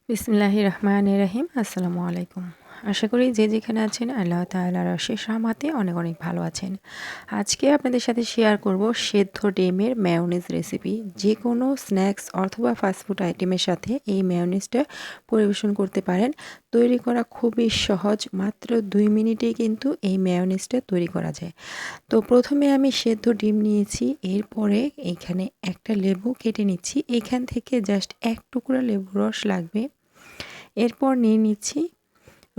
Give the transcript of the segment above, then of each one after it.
বিসমিল্লাহির রহমানির রহিম। আসসালামু আলাইকুম। আশা করি যে যেখানে আছেন আল্লাহ তাআলার অশেষ রহমতে অনেক অনেক ভালো আছেন। আজকে আপনাদের সাথে শেয়ার করব সেদ্ধ ডিমের মেয়োনিজ রেসিপি। যে কোনো স্ন্যাক্স অথবা ফাস্টফুড আইটেমের সাথে এই মেয়োনিজটা পরিবেশন করতে পারেন। তৈরি করা খুবই সহজ, মাত্র 2 মিনিটেই কিন্তু এই মেয়োনিজটা তৈরি করা যায়। তো প্রথমে আমি সেদ্ধ ডিম নিয়েছি, এরপরে এখানে একটা লেবু কেটে নিচ্ছি। এখান থেকে জাস্ট 1 টুকরা লেবুর রস লাগবে। এরপর নিয়ে নিচ্ছি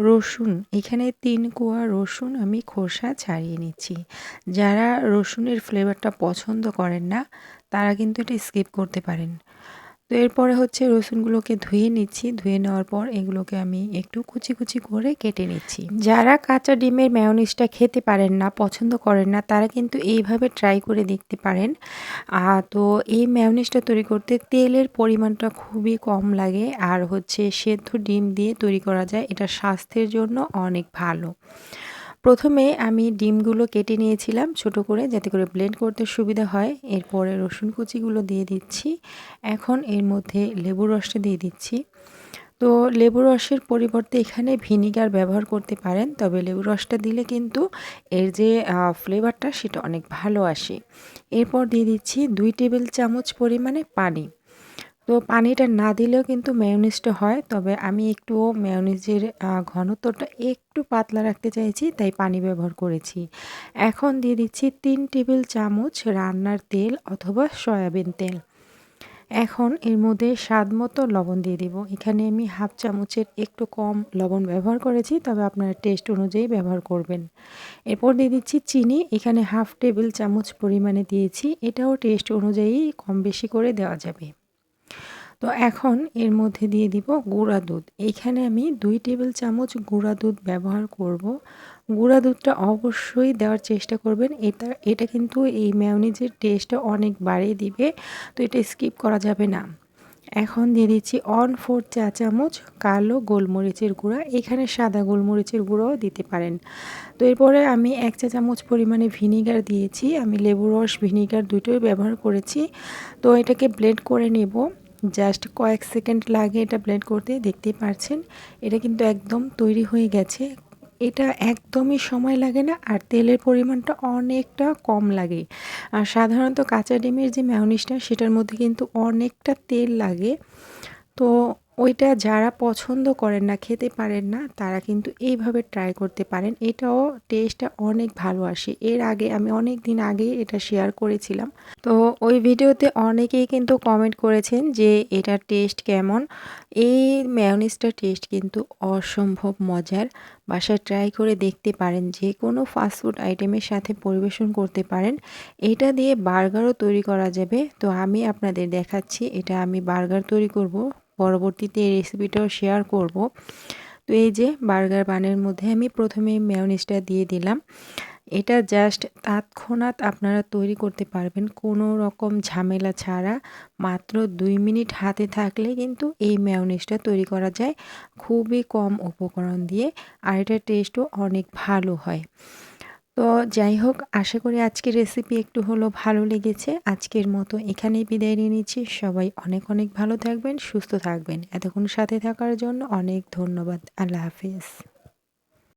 রসুন, এখানে 3 কোয়া রসুন আমি খোসা ছাড়িয়ে নিচ্ছি। যারা রসুনের ফ্লেভারটা পছন্দ করেন না তারা কিন্তু এটা স্কিপ করতে পারেন। তো এরপরে হচ্ছে রসুনগুলোকে ধুয়ে নিচ্ছি। ধুয়ে নেওয়ার পর এগুলোকে আমি একটু কুচি কুচি করে কেটে নিচ্ছি। যারা কাঁচা ডিমের মেয়োনিজটা খেতে পারেন না, পছন্দ করেন না, তারা কিন্তু এইভাবে ট্রাই করে দেখতে পারেন। তো এই মেয়োনিজটা তৈরি করতে তেলের পরিমাণটা খুবই কম লাগে, আর হচ্ছে সেদ্ধ ডিম দিয়ে তৈরি করা যায়। এটা স্বাস্থ্যের জন্য অনেক ভালো। প্রথমে আমি ডিমগুলো কেটে নিয়েছিলাম ছোট করে, যাতে করে ব্লেন্ড করতে সুবিধা হয়। এরপরে রসুন কুচিগুলো দিয়ে দিচ্ছি। এখন এর মধ্যে লেবুর রসটা দিয়ে দিচ্ছি। তো লেবুর রসের পরিবর্তে এখানে ভিনিগার ব্যবহার করতে পারেন, তবে লেবুর রসটা দিলে কিন্তু এর যে ফ্লেভারটা সেটা অনেক ভালো আসে। এরপর দিয়ে দিচ্ছি 2 টেবিল চামচ পরিমাণে পানি। তো পানিটা না দিলেও কিন্তু মেয়োনিজটা হয়, তবে আমি একটু মেয়োনিজের ঘনত্বটা একটু পাতলা রাখতে চাইছি, তাই পানি ব্যবহার করেছি। এখন দিয়ে দিচ্ছি 3 টেবিল চামচ রান্নার তেল অথবা সয়াবিন তেল। এখন এর মধ্যে স্বাদমতো লবণ দিয়ে দিব। এখানে আমি হাফ চামচের একটু কম লবণ ব্যবহার করেছি, তবে আপনারা টেস্ট অনুযায়ী ব্যবহার করবেন। এরপর দিয়ে দিচ্ছি চিনি, এখানে হাফ টেবিল চামচ পরিমাণে দিয়েছি। এটাও টেস্ট অনুযায়ী কম বেশি করে দেওয়া যাবে। তো এখন এর মধ্যে দিয়ে দিব গুঁড়া দুধ। এইখানে আমি 2 টেবিল চামচ গুঁড়া দুধ ব্যবহার করব। গুঁড়া দুধটা অবশ্যই দেওয়ার চেষ্টা করবেন। এটা কিন্তু এই মেয়োনিজের টেস্টটা অনেক বাড়িয়ে দিবে, তো এটা স্কিপ করা যাবে না। এখন দিয়ে দিচ্ছি 1/4 চা চামচ কালো গোলমরিচের গুঁড়া। এখানে সাদা গোলমরিচের গুঁড়াও দিতে পারেন। তো এরপরে আমি 1 চা চামচ পরিমাণে ভিনিগার দিয়েছি। আমি লেবুর রস, ভিনিগার দুটোই ব্যবহার করেছি। তো এটাকে ব্লেন্ড করে নেব। জাস্ট কয়েক সেকেন্ড লাগে এটা ব্লেন্ড করতে, দেখতেই পারছেন। এটা কিন্তু একদম তৈরি হয়ে গেছে। এটা একদমই সময় লাগে না, আর তেলের পরিমাণটা অনেকটা কম লাগে। আর সাধারণত কাঁচা ডিমের যে মেয়োনিজটা সেটার মধ্যে কিন্তু অনেকটা তেল লাগে। তো ওইটা যারা পছন্দ করেন না, খেতে পারেন না, তারা কিন্তু এইভাবে ট্রাই করতে পারেন। এটাও টেস্টটা অনেক ভালো আসে। এর আগে আমি অনেক দিন আগে এটা শেয়ার করেছিলাম। তো ওই ভিডিওতে অনেকেই কিন্তু কমেন্ট করেছেন যে এটার টেস্ট কেমন। এই মেয়োনিজটার টেস্ট কিন্তু অসম্ভব মজার। বাসায় ট্রাই করে দেখতে পারেন, যে কোনো ফাস্টফুড আইটেমের সাথে পরিবেশন করতে পারেন। এটা দিয়ে বার্গারও তৈরি করা যাবে। তো আমি আপনাদের দেখাচ্ছি, এটা আমি বার্গার তৈরি করব, পরবর্তীতে এই রেসিপিটাও শেয়ার করব। তো এই যে বার্গার বানের মধ্যে আমি প্রথমে মেয়োনিজটা দিয়ে দিলাম। এটা জাস্ট তৎক্ষণাৎ আপনারা তৈরি করতে পারবেন কোনো রকম ঝামেলা ছাড়া। মাত্র 2 মিনিট হাতে থাকলে কিন্তু এই মেয়োনিজটা তৈরি করা যায়, খুবই কম উপকরণ দিয়ে। আর এটার টেস্টও অনেক ভালো হয়। তো যাই হোক, আশা করি আজকের রেসিপি একটু হলেও ভালো লেগেছে। আজকের মতো এখানেই বিদায় নিয়ে নিচ্ছি। সবাই অনেক অনেক ভালো থাকবেন, সুস্থ থাকবেন। এতক্ষণ সাথে থাকার জন্য অনেক ধন্যবাদ। আল্লাহ হাফেজ।